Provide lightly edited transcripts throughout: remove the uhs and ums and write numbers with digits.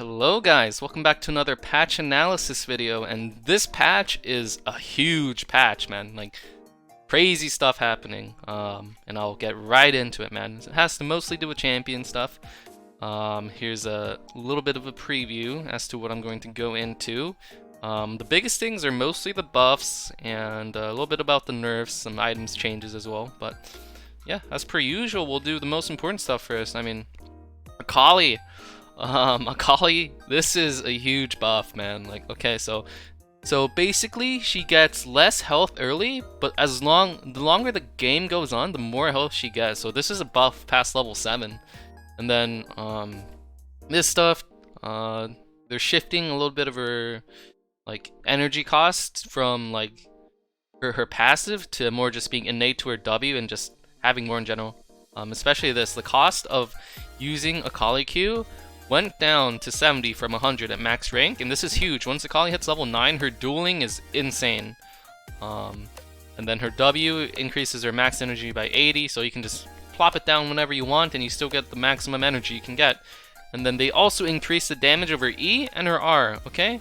Hello guys, welcome back to another patch analysis video, and this patch is a huge patch, man. Like, crazy stuff happening, and I'll get right into it, man. It has to mostly do with champion stuff. Here's a little bit of a preview as to what I'm going to go into. The biggest things are mostly the buffs, and a little bit about the nerfs, some items changes as well, but yeah, as per usual, we'll do the most important stuff first. I mean, Akali. Akali, this is a huge buff, man. Like, okay, so basically she gets less health early, but the longer the game goes on, the more health she gets. So this is a buff past level 7. And then this stuff, they're shifting a little bit of her like energy cost from like her passive to more just being innate to her W and just having more in general. Especially this, the cost of using Akali Q went down to 70 from 100 at max rank, and this is huge. Once Akali hits level 9, her dueling is insane. And then her W increases her max energy by 80, so you can just plop it down whenever you want, and you still get the maximum energy you can get. And then they also increase the damage of her E and her R, okay?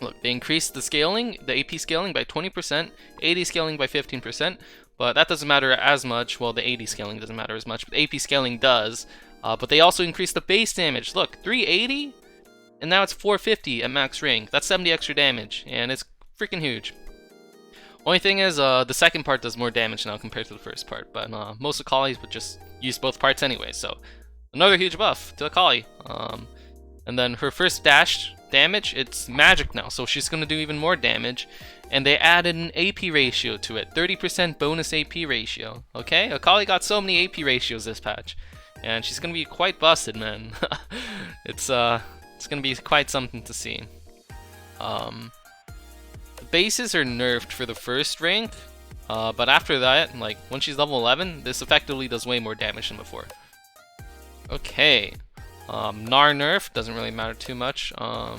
Look, they increased the scaling, the AP scaling by 20%, AD scaling by 15%, but that doesn't matter as much. Well, the AD scaling doesn't matter as much, but AP scaling does. But they also increased the base damage. Look, 380, and now it's 450 at max rank. That's 70 extra damage, and it's freaking huge. Only thing is, the second part does more damage now compared to the first part, but most Akalis would just use both parts anyway, so another huge buff to Akali. And then her first dash damage, it's magic now, so she's going to do even more damage. And they added an AP ratio to it, 30% bonus AP ratio, okay? Akali got so many AP ratios this patch. And she's gonna be quite busted, man. It's gonna be quite something to see. The bases are nerfed for the first rank, but after that, like once she's level 11, this effectively does way more damage than before. Okay, Gnar nerf doesn't really matter too much. Yeah,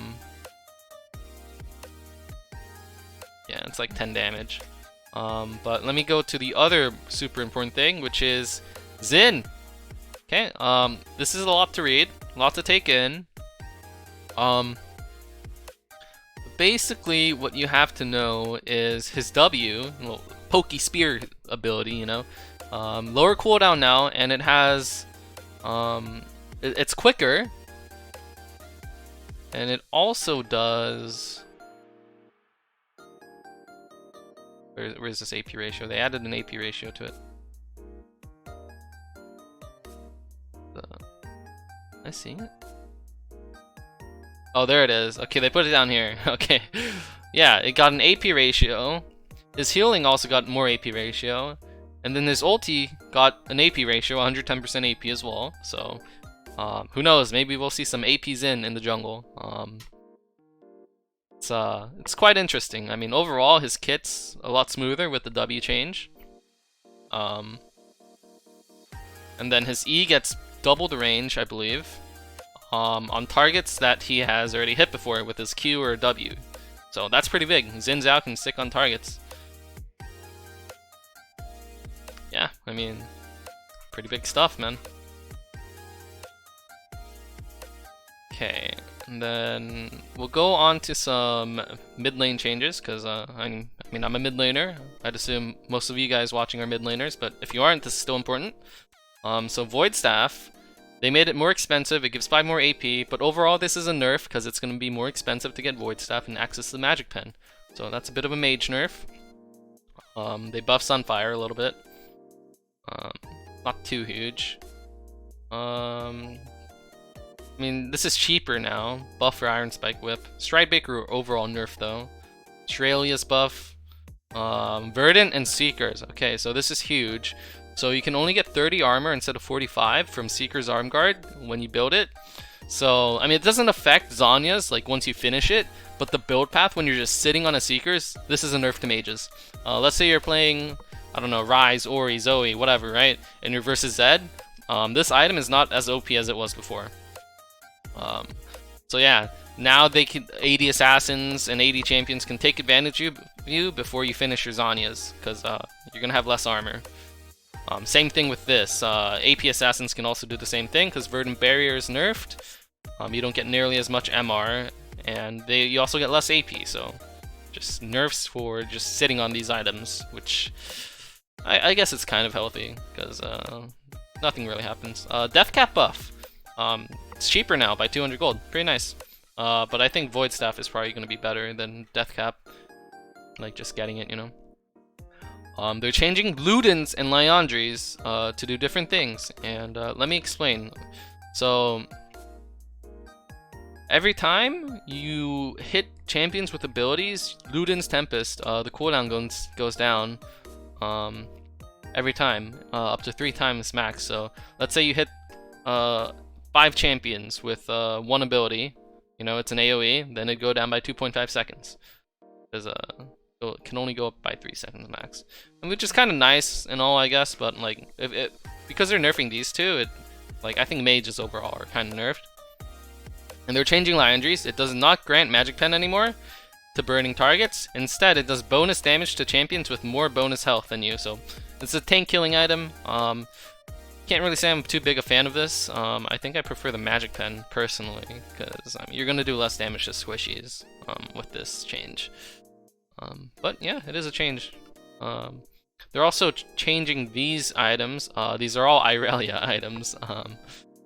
it's like 10 damage. But let me go to the other super important thing, which is Xin. Okay, this is a lot to read, a lot to take in. Basically, what you have to know is his W, well, pokey spear ability, you know, lower cooldown now, and it has, it's quicker, and it also does. Where's this AP ratio? They added an AP ratio to it. I see it. Oh, there it is. Okay, they put it down here. Okay. Yeah, it got an AP ratio. His healing also got more AP ratio. And then his ulti got an AP ratio, 110% AP as well. So, who knows? Maybe we'll see some APs in the jungle. It's quite interesting. I mean, overall, his kit's a lot smoother with the W change. And then his E gets double the range, I believe, on targets that he has already hit before with his Q or W. So that's pretty big. Xin Zhao can stick on targets. Yeah, I mean, pretty big stuff, man. Okay, and then we'll go on to some mid lane changes, because I mean, I'm a mid laner. I'd assume most of you guys watching are mid laners, but if you aren't, this is still important. So Void Staff, they made it more expensive. It gives 5 more AP, but overall this is a nerf because it's going to be more expensive to get Void Staff and access the Magic Pen. So that's a bit of a mage nerf. They buff Sunfire a little bit. Not too huge. I mean, this is cheaper now. Buff for Iron Spike Whip. Stridebaker overall nerf though. Australia's buff. Verdant and Seekers. Okay, so this is huge. So you can only get 30 armor instead of 45 from Seeker's Arm Guard when you build it. So, I mean, it doesn't affect Zhonya's, like, once you finish it, but the build path when you're just sitting on a Seeker's, this is a nerf to mages. Let's say you're playing, I don't know, Ryze, Ori, Zoe, whatever, right? And you're versus Zed. This item is not as OP as it was before. So yeah, now they can, AD assassins and AD champions can take advantage of you before you finish your Zhonya's, because you're going to have less armor. Same thing with this. AP Assassins can also do the same thing because Verdant Barrier is nerfed. You don't get nearly as much MR, and you also get less AP, so just nerfs for just sitting on these items, which I guess it's kind of healthy, because nothing really happens. Death Cap buff. It's cheaper now by 200 gold. Pretty nice. But I think Void Staff is probably going to be better than Death Cap. Like, just getting it, you know? They're changing Ludens and Liandries to do different things, and let me explain. So, every time you hit champions with abilities, Ludens Tempest, the cooldown goes down every time, up to 3 times max. So, let's say you hit 5 champions with 1 ability, you know, it's an AoE, then it'd go down by 2.5 seconds. Because it can only go up by 3 seconds max, which is kind of nice and all, I guess. But like, because they're nerfing these two, like I think mages overall are kind of nerfed. And they're changing Liandries. It does not grant Magic Pen anymore to burning targets. Instead, it does bonus damage to champions with more bonus health than you. So it's a tank killing item. Can't really say I'm too big a fan of this. I think I prefer the Magic Pen personally, because you're gonna do less damage to squishies with this change. But yeah, it is a change. They're also changing these items. These are all Irelia items.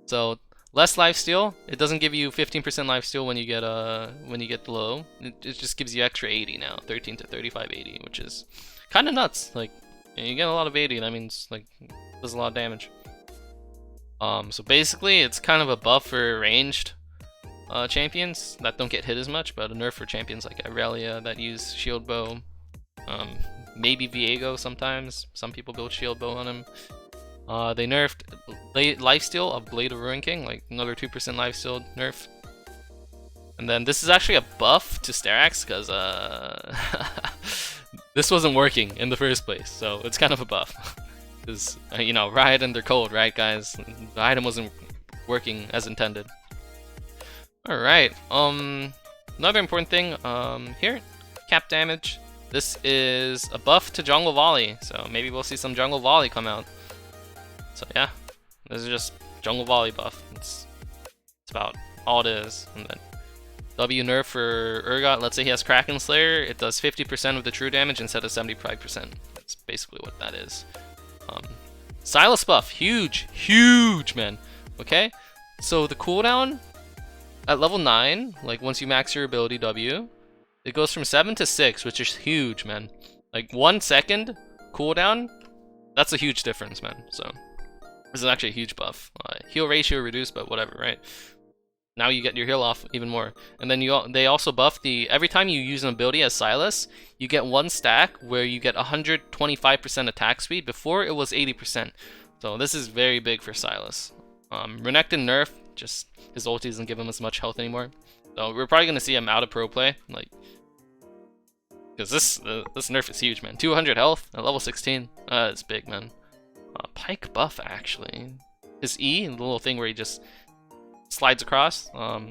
So less lifesteal. It doesn't give you 15% lifesteal when you get low. It just gives you extra 80 now, 13 to 35 80, which is kind of nuts. Like, you get a lot of 80. That means like it does a lot of damage. So basically, it's kind of a buff for ranged champions that don't get hit as much, but a nerf for champions like Irelia that use shield bow. Maybe Viego sometimes. Some people build shield bow on him. They nerfed lifesteal of Blade of Ruin King, like another 2% lifesteal nerf. And then this is actually a buff to Sterax, because this wasn't working in the first place, so it's kind of a buff. Because, you know, Riot and they're cold, right, guys? The item wasn't working as intended. Alright, another important thing here, cap damage. This is a buff to Jungle Volley, so maybe we'll see some Jungle Volley come out. So yeah, this is just Jungle Volley buff. It's about all it is. And then W nerf for Urgot, let's say he has Kraken Slayer, it does 50% of the true damage instead of 75%. That's basically what that is. Sylas buff, huge, man. Okay, so the cooldown at level 9, like once you max your ability W, it goes from 7 to 6, which is huge, man. Like 1 second cooldown, that's a huge difference, man. So this is actually a huge buff. Heal ratio reduced, but whatever, right? Now you get your heal off even more. And then they also buff every time you use an ability as Sylas, you get 1 stack where you get 125% attack speed. Before it was 80%. So this is very big for Sylas. Renekton nerf, just his ulti doesn't give him as much health anymore. So we're probably gonna see him out of pro play, like, because this nerf is huge, man. 200 health at level 16. It's big, man. Pike buff actually. His E, the little thing where he just slides across. A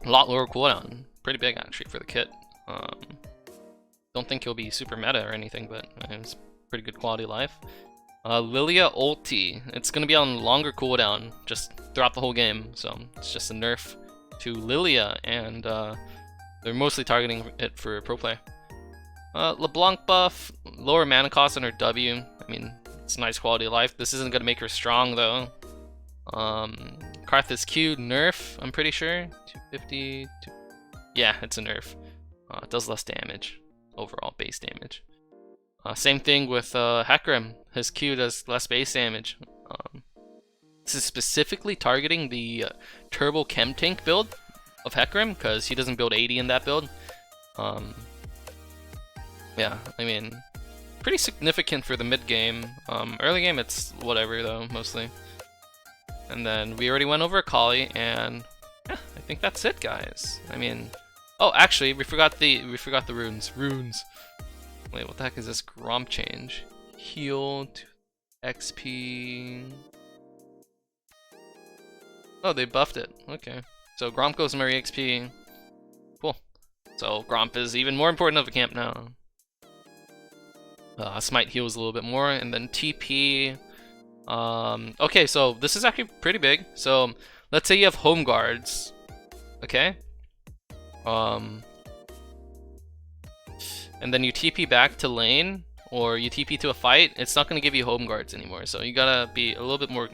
lot lower cooldown. Pretty big actually for the kit. Don't think he'll be super meta or anything, but it's pretty good quality of life. Lilia ulti. It's gonna be on longer cooldown just throughout the whole game, so it's just a nerf to Lilia, and they're mostly targeting it for pro play. LeBlanc buff, lower mana cost on her W. I mean, it's nice quality of life. This isn't gonna make her strong though. Karthus Q nerf, I'm pretty sure. 250. Yeah, it's a nerf. It does less damage overall, base damage. Same thing with Hecarim. His Q does less base damage. This is specifically targeting the Turbo Chem Tank build of Hecarim, because he doesn't build 80 in that build. Yeah, I mean, pretty significant for the mid game. Early game, it's whatever though, mostly. And then we already went over Akali, and yeah, I think that's it, guys. I mean, oh, actually, we forgot the runes. Wait, what the heck is this Gromp change? Heal to XP. Oh, they buffed it. Okay, so Gromp goes Murray XP. Cool. So Gromp is even more important of a camp now. Smite heals a little bit more, and then TP. Okay, so this is actually pretty big. So let's say you have home guards, okay? And then you TP back to lane, or you TP to a fight, it's not going to give you home guards anymore. So you gotta be a little bit more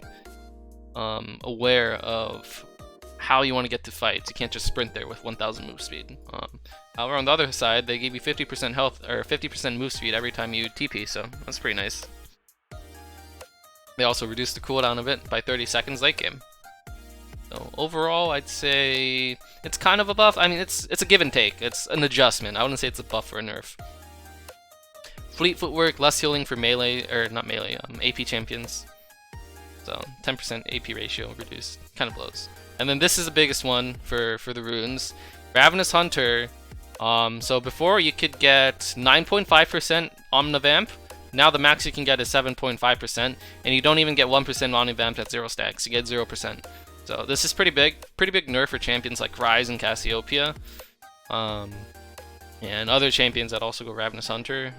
aware of how you want to get to fights. You can't just sprint there with 1000 move speed. However, on the other side, they give you 50% health or 50% move speed every time you TP, so that's pretty nice. They also reduced the cooldown a bit by 30 seconds late game. So overall, I'd say it's kind of a buff. I mean, it's a give and take. It's an adjustment. I wouldn't say it's a buff or a nerf. Fleet footwork, less healing for melee, or not melee, AP champions. So 10% AP ratio reduced. Kind of blows. And then this is the biggest one for the runes. Ravenous Hunter. So before you could get 9.5% Omnivamp. Now the max you can get is 7.5%, and you don't even get 1% Omnivamp at 0 stacks. You get 0%. So this is pretty big nerf for champions like Ryze and Cassiopeia, and other champions that also go Ravenous Hunter,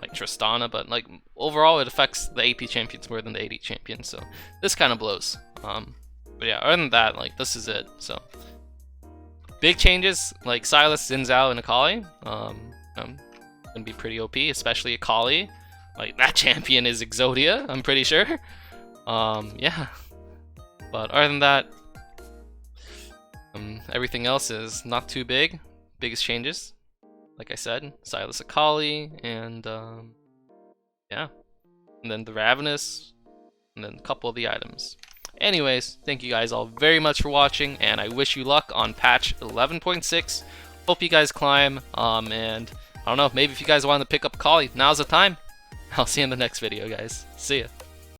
like Tristana. But like overall, it affects the AP champions more than the AD champions. So this kind of blows. But yeah, other than that, like this is it. So big changes like Sylas, Xin Zhao, and Akali. Gonna be pretty OP, especially Akali. Like that champion is Exodia, I'm pretty sure. Yeah. But other than that, everything else is not too big. Biggest changes, like I said, Sylas, Akali, and yeah, and then the Ravenous, and then a couple of the items. Anyways, thank you guys all very much for watching, and I wish you luck on patch 11.6. Hope you guys climb, and I don't know, maybe if you guys want to pick up Akali, now's the time. I'll see you in the next video, guys. See ya.